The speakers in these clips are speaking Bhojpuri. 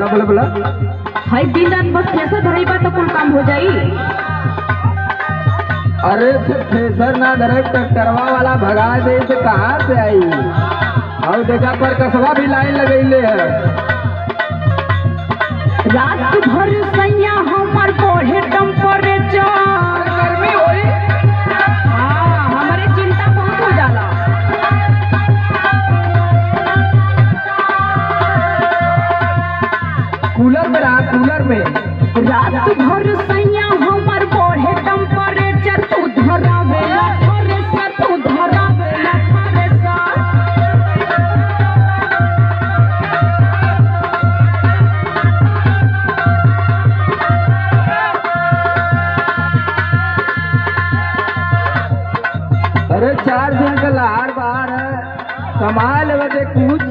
बोला बोला बोला। हाय दिन रात बस थ्रेसर धरई बा तो कुल काम हो जाई। अरे थ्रेसर ना धरे ट्रैक्टरवा वाला भगा दे तो कहाँ से आई। और देखा पर कसवा भी लाइन लगैले है। रात भर सैया हमर बढ़े टेम्परेचर। गर्मी होई। हाँ हमारे चिंता बहुत हो जाला। कूलर में रहा, कूलर में। रात भर सैया हमर बढ़े टेम्परेचर। तू धरावेला थ्रेसर, तू धरावेला थ्रेसर। अरे 4 दिन का लहार बाहर है, कमाल बजे कुछ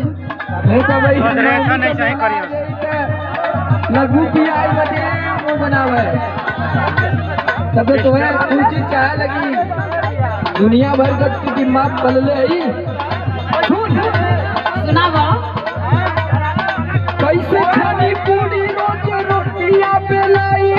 नहीं तो भाई नहीं सही करियो। लगू पियाज बजे मुंह बनावे। तब तो है कुछ चाहे लगी दुनिया भर का दिमाग बदले ही। सुनावा कैसे खानी पूरी रोज रोटियां बेलाई।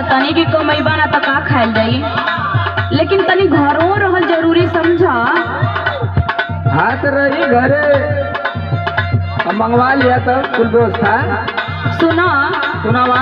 तनी की कमैबा ना तो का खायल जाई, लेकिन तनी घरों रहल जरूरी समझा। हाथ रही घरे मंगवा लिया तो कुल व्यवस्था। सुना सुनावा।